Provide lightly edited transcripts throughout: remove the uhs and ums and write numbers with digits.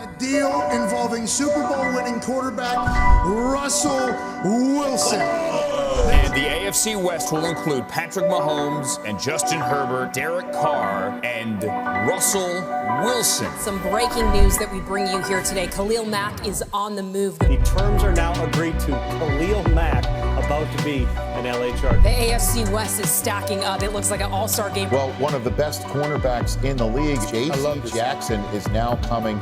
A deal involving Super Bowl winning quarterback Russell Wilson. And the AFC West will include Patrick Mahomes and Justin Herbert, Derek Carr, and Russell Wilson. Some breaking news that we bring you here today. Khalil Mack is on the move. The terms are now agreed to. Khalil Mack about to be an LA Charger. The AFC West is stacking up. It looks like an all-star game. Well, one of the best cornerbacks in the league, J.C. Jackson, is now coming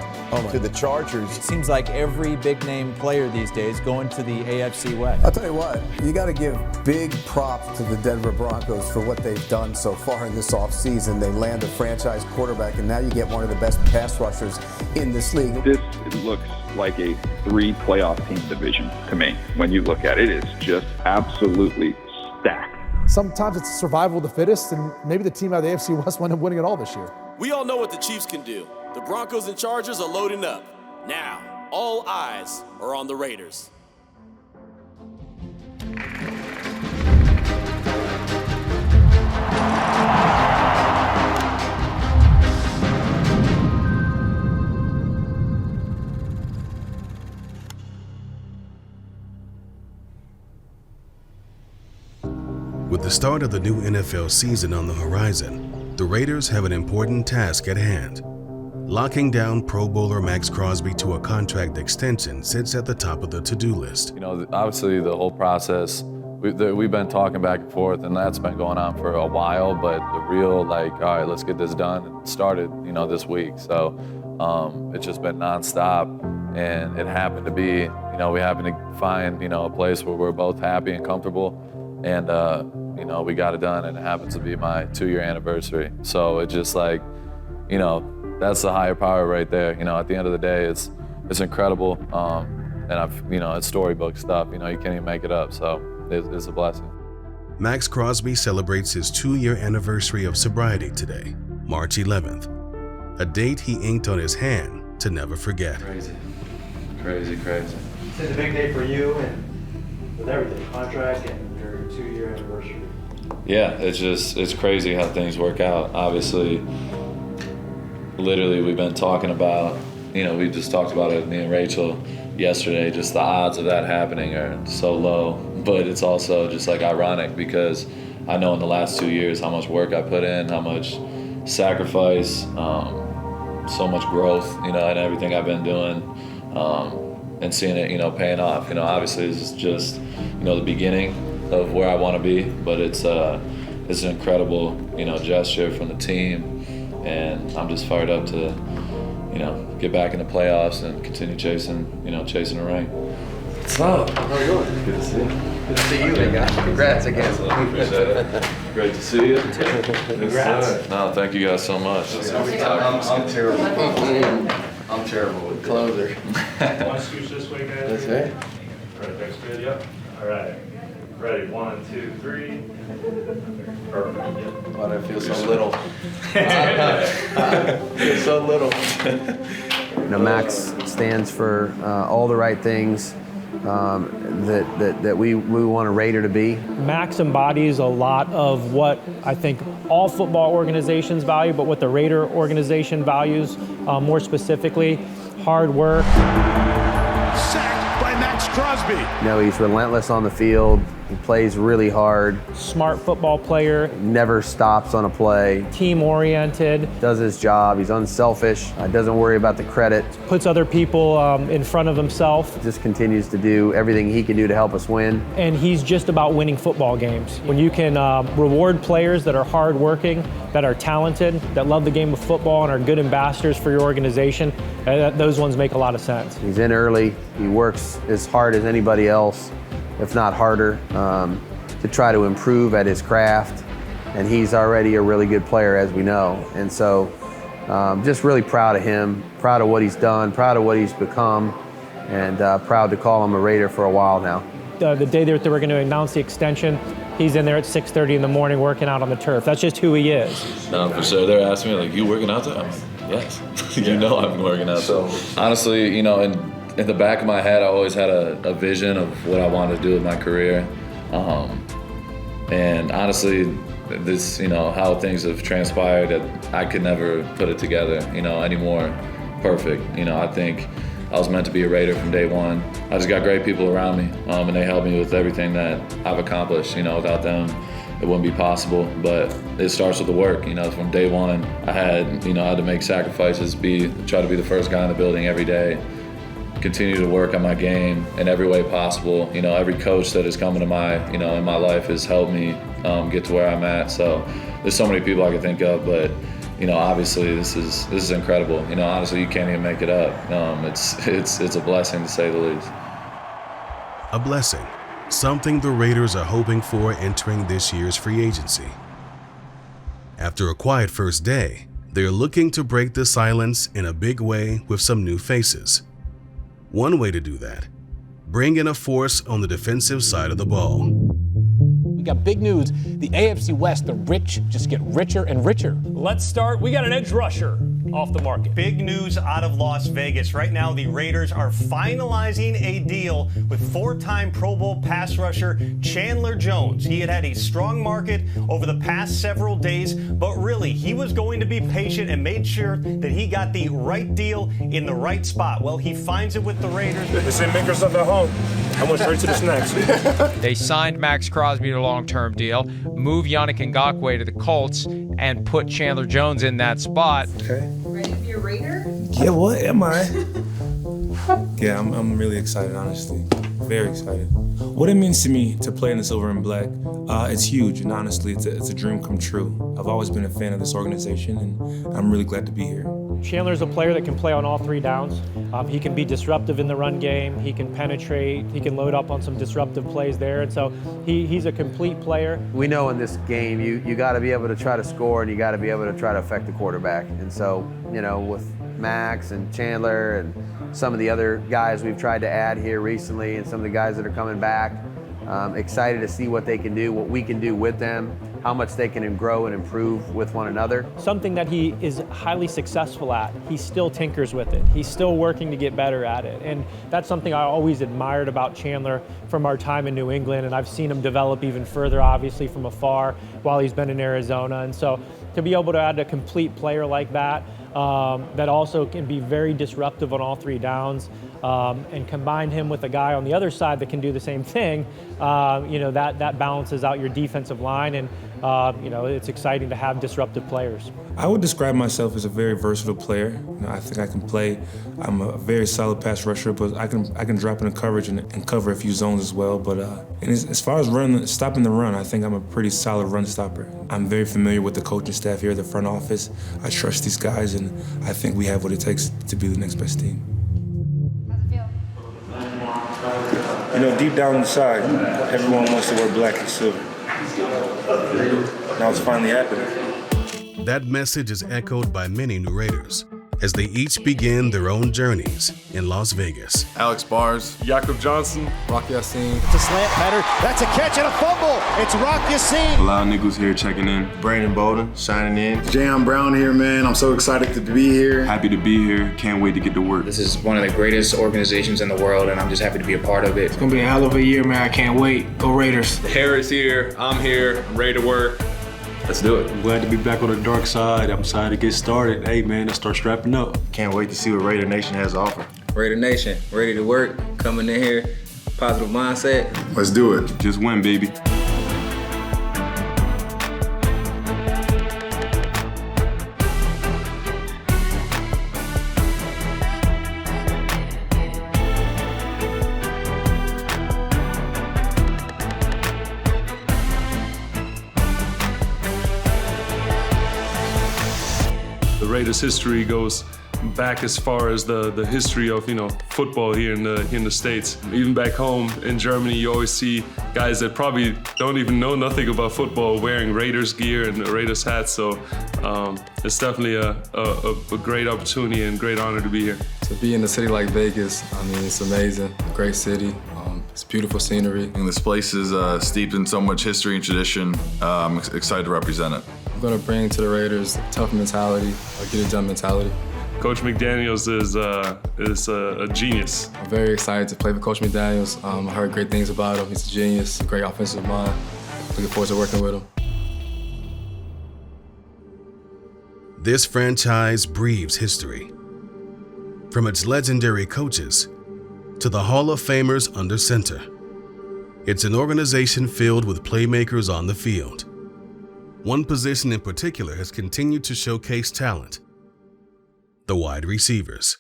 to the Chargers. It seems like every big-name player these days going to the AFC West. I'll tell you what, you got to give big props to the Denver Broncos for what they've done so far in this offseason. They land a franchise quarterback, and now you get one of the best pass rushers in this league. This looks like a 3 playoff team division to me. When you look at it, it's just absolutely stacked. Sometimes it's survival of the fittest, and maybe the team out of the AFC West wound up winning it all this year. We all know what the Chiefs can do. The Broncos and Chargers are loading up. Now, all eyes are on the Raiders. With the start of the new NFL season on the horizon, the Raiders have an important task at hand. Locking down Pro Bowler Maxx Crosby to a contract extension sits at the top of the to-do list. You know, obviously the whole process, we've been talking back and forth, and that's been going on for a while, but the real, like, all right, let's get this done, started, you know, this week. So it's just been nonstop, and it happened to be, you know, we happened to find, you know, a place where we're both happy and comfortable, and, you know, we got it done, and it happens to be my 2-year anniversary. So it's just like, you know, that's the higher power right there. You know, at the end of the day, it's incredible, and you know, it's storybook stuff. You know, you can't even make it up. So it's a blessing. Maxx Crosby celebrates his 2-year anniversary of sobriety today, March 11th, a date he inked on his hand to never forget. Crazy. It's a big day for you and with everything, contract and your 2-year anniversary. Yeah, it's crazy how things work out. Obviously, literally, we've been talking about, you know, we just talked about it, me and Rachel, yesterday, just the odds of that happening are so low. But it's also just like ironic because I know in the last 2 years how much work I put in, how much sacrifice, so much growth, you know, and everything I've been doing, and seeing it, you know, paying off. You know, obviously this is just, you know, the beginning of where I want to be, but it's an incredible, you know, gesture from the team. And I'm just fired up to, you know, get back in the playoffs and continue chasing a ring. What's up? How are you doing? Good to see you. Good to see you, big guy. Congrats again. Appreciate it. Great to see you. Congrats. No, thank you guys so much. I'm terrible. I'm terrible with closer. Want to scooch this way, guys? That's it. All right, that's good. Yep. All right. Ready? 1, 2, 3. Perfect. Why do I feel so little? I feel so little. You know, Maxx stands for all the right things that we want a Raider to be. Maxx embodies a lot of what I think all football organizations value, but what the Raider organization values more specifically, hard work. Sacked by Maxx Crosby. You know, he's relentless on the field. He plays really hard. Smart football player. Never stops on a play. Team-oriented. Does his job. He's unselfish. Doesn't worry about the credit. Puts other people in front of himself. Just continues to do everything he can do to help us win. And he's just about winning football games. When you can reward players that are hardworking, that are talented, that love the game of football and are good ambassadors for your organization, those ones make a lot of sense. He's in early. He works as hard as anybody else, if not harder, to try to improve at his craft. And he's already a really good player, as we know. And so just really proud of him, proud of what he's done, proud of what he's become, and proud to call him a Raider for a while now. The day that they were going to announce the extension, he's in there at 6:30 in the morning working out on the turf. That's just who he is. No, for sure. They're asking me, like, you working out there? I'm like, yes. You know I've been working out. So honestly, you know, in the back of my head, I always had a vision of what I wanted to do with my career. And honestly, this, you know, how things have transpired, I could never put it together, you know, anymore. perfect. I think I was meant to be a Raider from day one. I just got great people around me, and they helped me with everything that I've accomplished. Without them, it wouldn't be possible. But it starts with the work. From day one, I had to make sacrifices, try to be the first guy in the building every day, continue to work on my game in every way possible. Every coach that has come into my, in my life has helped me get to where I'm at. So there's so many people I could think of, but obviously this is incredible. Honestly, you can't even make it up. It's a blessing, to say the least. A blessing, something the Raiders are hoping for entering this year's free agency. After a quiet first day, they're looking to break the silence in a big way with some new faces. One way to do that, bring in a force on the defensive side of the ball. We got big news. The AFC West, the rich just get richer and richer. Let's start. We got an edge rusher off the market. Big news out of Las Vegas. Right now, the Raiders are finalizing a deal with four-time Pro Bowl pass rusher Chandler Jones. He had a strong market over the past several days, but really, he was going to be patient and made sure that he got the right deal in the right spot. Well, he finds it with the Raiders. They say make yourself at home. I went straight to the snacks. They signed Maxx Crosby to a long-term deal, moved Yannick Ngakoue to the Colts, and put Chandler Jones in that spot. Okay. Ready to be a Raider? Yeah, what am I? Yeah, I'm really excited, honestly. Very excited. What it means to me to play in the silver and black, it's huge, and honestly, it's a dream come true. I've always been a fan of this organization, and I'm really glad to be here. Chandler's a player that can play on all three downs. He can be disruptive in the run game. He can penetrate. He can load up on some disruptive plays there. And so he's a complete player. We know in this game you got to be able to try to score and you got to be able to try to affect the quarterback. And so, with Max and Chandler and some of the other guys we've tried to add here recently and some of the guys that are coming back, excited to see what they can do, what we can do with them, how much they can grow and improve with one another. Something that he is highly successful at, he still tinkers with it. He's still working to get better at it. And that's something I always admired about Chandler from our time in New England, and I've seen him develop even further, obviously, from afar while he's been in Arizona. And so to be able to add a complete player like that, that also can be very disruptive on all three downs, and combine him with a guy on the other side that can do the same thing, that balances out your defensive line, and it's exciting to have disruptive players. I would describe myself as a very versatile player. I think I can play. I'm a very solid pass rusher, but I can drop into coverage and cover a few zones as well. But and as far as stopping the run, I think I'm a pretty solid run stopper. I'm very familiar with the coaching staff here at the front office. I trust these guys, and I think we have what it takes to be the next best team. Deep down inside, everyone wants to wear black and silver. Now it's finally happening. That message is echoed by many new Raiders as they each begin their own journeys in Las Vegas. Alex Bars, Jakob Johnson, Rock Yassin. It's a slant pattern. That's a catch and a fumble. It's Rock Yassin. Bilal Nichols here checking in. Brandon Bolden shining in. Jayon Brown here, man. I'm so excited to be here. Happy to be here. Can't wait to get to work. This is one of the greatest organizations in the world, and I'm just happy to be a part of it. It's gonna be a hell of a year, man. I can't wait. Go Raiders. Harris here. I'm here. I'm ready to work. Let's do it. I'm glad to be back on the dark side. I'm excited to get started. Hey, man, let's start strapping up. Can't wait to see what Raider Nation has to offer. Raider Nation, ready to work, coming in here, positive mindset. Let's do it. Just win, baby. Raiders history goes back as far as the history of football here in the States. Even back home in Germany, you always see guys that probably don't even know nothing about football wearing Raiders gear and Raiders hats. So it's definitely a great opportunity and great honor to be here. To be in a city like Vegas, I mean, it's amazing. Great city. It's beautiful scenery. And this place is steeped in so much history and tradition. I'm excited to represent it. I'm going to bring to the Raiders a tough mentality, a get-it-done mentality. Coach McDaniels is a genius. I'm very excited to play with Coach McDaniels. I heard great things about him. He's a genius, a great offensive mind. Looking forward to working with him. This franchise breathes history. from its legendary coaches to the Hall of Famers under center. It's an organization filled with playmakers on the field. One position in particular has continued to showcase talent: the wide receivers.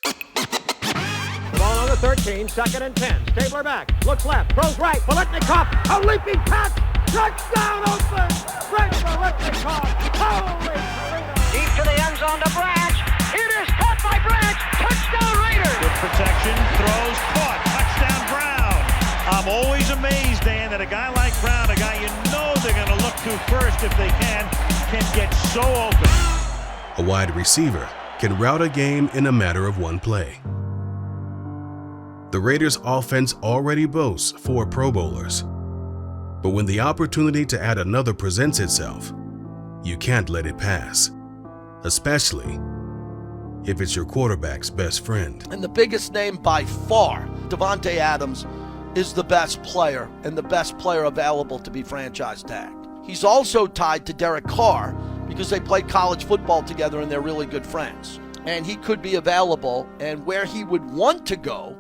Ball on the 13, 2nd and 10. Stabler back, looks left, throws right. Bolitnikov, a leaping pass, touchdown open. Frank Bolitnikov, holy Toledo. Deep to the end zone to Branch. It is caught by Branch. Touchdown Raiders. Good protection, throws, caught. Touchdown Brown. I'm always amazed, Dan, that a guy like Brown, a guy you know they're going to look to first if they can get so open. A wide receiver can rout a game in a matter of one play. The Raiders' offense already boasts 4 Pro Bowlers. But when the opportunity to add another presents itself, you can't let it pass, especially if it's your quarterback's best friend. And the biggest name by far, Davante Adams, is the best player and the best player available to be franchise tagged. He's also tied to Derek Carr because they played college football together and they're really good friends. And he could be available, and where he would want to go,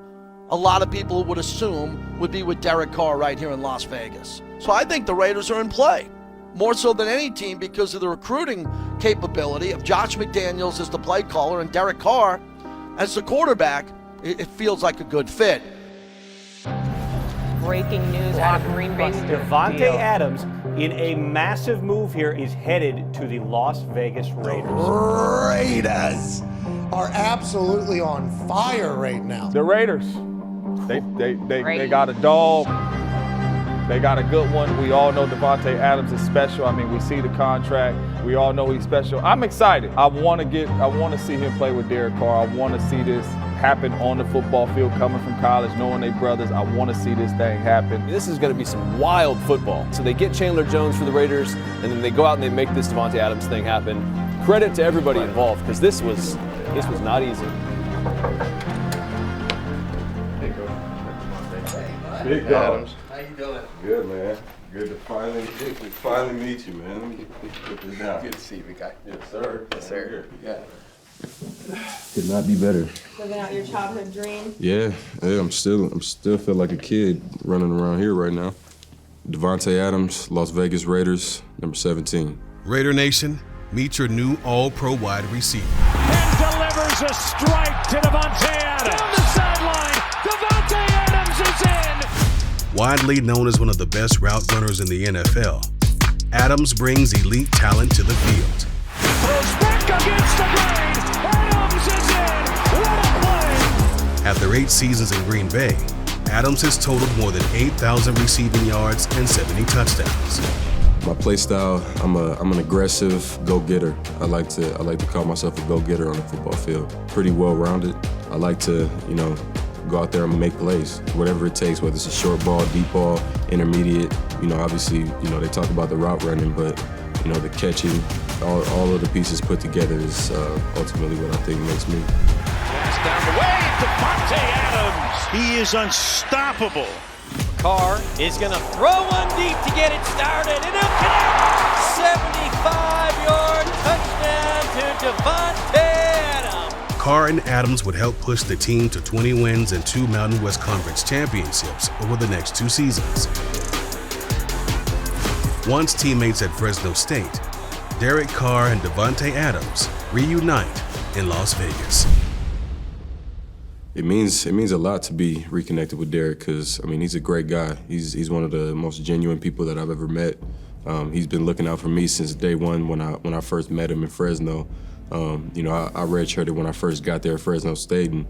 a lot of people would assume would be with Derek Carr right here in Las Vegas. So I think the Raiders are in play, more so than any team because of the recruiting capability of Josh McDaniels as the play caller and Derek Carr as the quarterback. It feels like a good fit. Breaking news out of Green Bay. Davante Adams, in a massive move here, is headed to the Las Vegas Raiders. Raiders are absolutely on fire right now. The Raiders, they got a dog. They got a good one. We all know Davante Adams is special. I mean, we see the contract. We all know he's special. I'm excited. I want to see him play with Derek Carr. I want to see this happen on the football field, coming from college, knowing they brothers. I want to see this thing happen. This is going to be some wild football. So they get Chandler Jones for the Raiders, and then they go out and they make this Davante Adams thing happen. Credit to everybody involved, because this was not easy. Big Adams. How you doing? Good, man. Good to finally meet you, man. Let me put this down. Good to see you, big guy. Yes, sir. Yes, sir. Yeah. Could not be better. Living out your childhood dream. Yeah, I'm still feel like a kid running around here right now. Davante Adams, Las Vegas Raiders, number 17. Raider Nation, meet your new All-Pro wide receiver. And delivers a strike to Davante Adams. Down the sideline, Davante Adams is in. Widely known as one of the best route runners in the NFL, Adams brings elite talent to the field. Throws back against the grain. Adams is in. What a play. After 8 seasons in Green Bay, Adams has totaled more than 8,000 receiving yards and 70 touchdowns. My play style, I'm an aggressive go-getter. I like to call myself a go-getter on the football field. Pretty well-rounded. I like to, go out there and make plays, whatever it takes, whether it's a short ball, deep ball, intermediate. Obviously, they talk about the route running, but the catching, all of the pieces put together is ultimately what I think makes me. Pass down the way, Davante Adams. He is unstoppable. Carr is going to throw one deep to get it started, and he'll connect. 75-yard touchdown to Davante Adams. Carr and Adams would help push the team to 20 wins and 2 Mountain West Conference championships over the next 2 seasons. Once teammates at Fresno State, Derek Carr and Davante Adams reunite in Las Vegas. It means a lot to be reconnected with Derek because, he's a great guy. He's one of the most genuine people that I've ever met. He's been looking out for me since day one when I first met him in Fresno. I redshirted when I first got there at Fresno State, and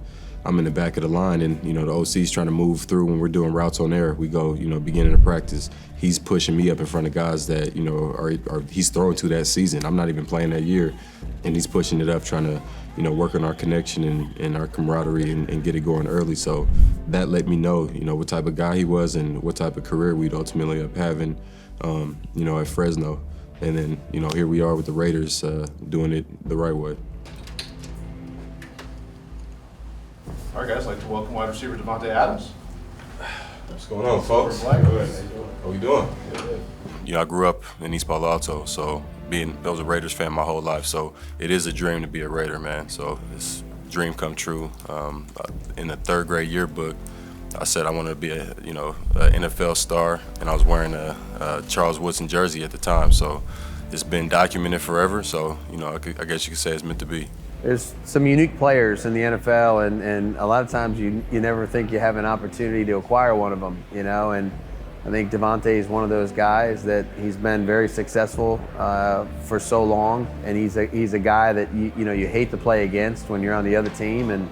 I'm in the back of the line, and the OC's trying to move through when we're doing routes on air. We go, beginning of practice. He's pushing me up in front of guys that he's throwing to that season. I'm not even playing that year, and he's pushing it up, trying to work on our connection and our camaraderie and get it going early. So that let me know what type of guy he was and what type of career we'd ultimately end up having at Fresno. And then here we are with the Raiders doing it the right way. All right, guys, I'd like to welcome wide receiver Davante Adams. What's going on, folks? How we doing? I grew up in East Palo Alto, so I was a Raiders fan my whole life. So it is a dream to be a Raider, man. So it's dream come true. In the 3rd grade yearbook, I said I wanted to be a NFL star, and I was wearing a Charles Woodson jersey at the time. So it's been documented forever. So I guess you could say it's meant to be. There's some unique players in the NFL, and a lot of times you never think you have an opportunity to acquire one of them, and I think Davante is one of those guys that he's been very successful for so long, and he's a guy that you hate to play against when you're on the other team, and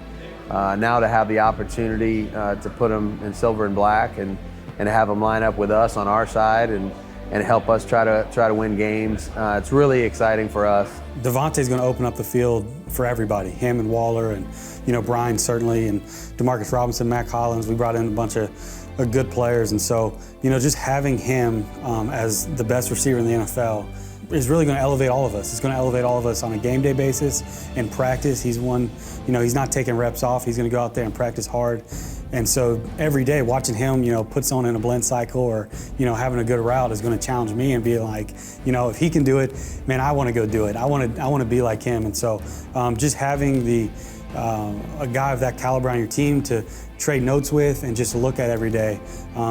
now to have the opportunity to put him in silver and black and have him line up with us on our side and help us try to win games. It's really exciting for us. Davante's going to open up the field for everybody, him and Waller and Brian certainly, and DeMarcus Robinson, Matt Collins. We brought in a bunch of good players, and so just having him as the best receiver in the NFL is really going to elevate all of us. It's going to elevate all of us on a game day basis. In practice, he's he's not taking reps off. He's going to go out there and practice hard. And so every day watching him, put someone in a blend cycle or, having a good route is going to challenge me and be like, if he can do it, man, I want to go do it. I want to be like him. And so just having a guy of that caliber on your team to trade notes with and just look at every day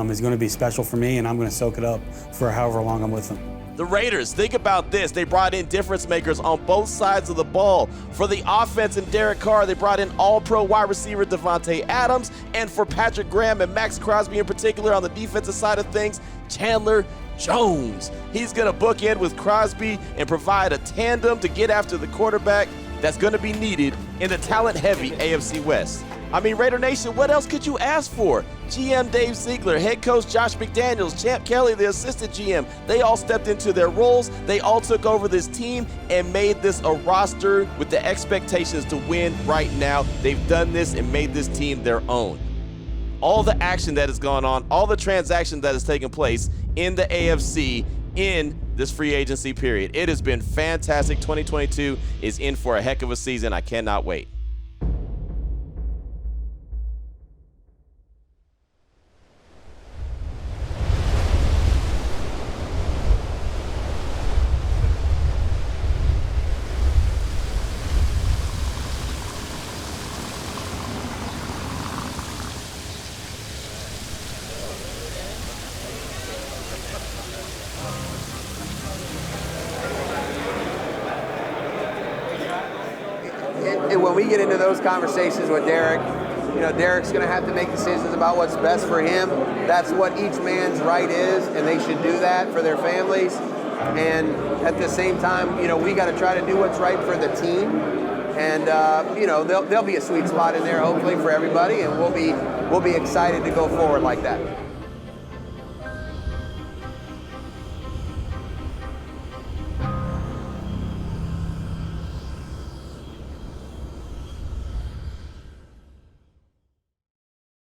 is going to be special for me, and I'm going to soak it up for however long I'm with them. The Raiders, think about this. They brought in difference makers on both sides of the ball. For the offense and Derek Carr, they brought in all-pro wide receiver Davante Adams. And for Patrick Graham and Maxx Crosby in particular on the defensive side of things, Chandler Jones. He's going to bookend with Crosby and provide a tandem to get after the quarterback that's going to be needed in the talent-heavy AFC West. I mean, Raider Nation, what else could you ask for? GM Dave Ziegler, head coach Josh McDaniels, Champ Kelly, the assistant GM, they all stepped into their roles. They all took over this team and made this a roster with the expectations to win right now. They've done this and made this team their own. All the action that has gone on, all the transactions that has taken place in the AFC in this free agency period. It has been fantastic. 2022 is in for a heck of a season. I cannot wait. And when we get into those conversations with Derek, Derek's going to have to make decisions about what's best for him. That's what each man's right is, and they should do that for their families. And at the same time, we got to try to do what's right for the team. And there'll be a sweet spot in there, hopefully, for everybody, and we'll be excited to go forward like that.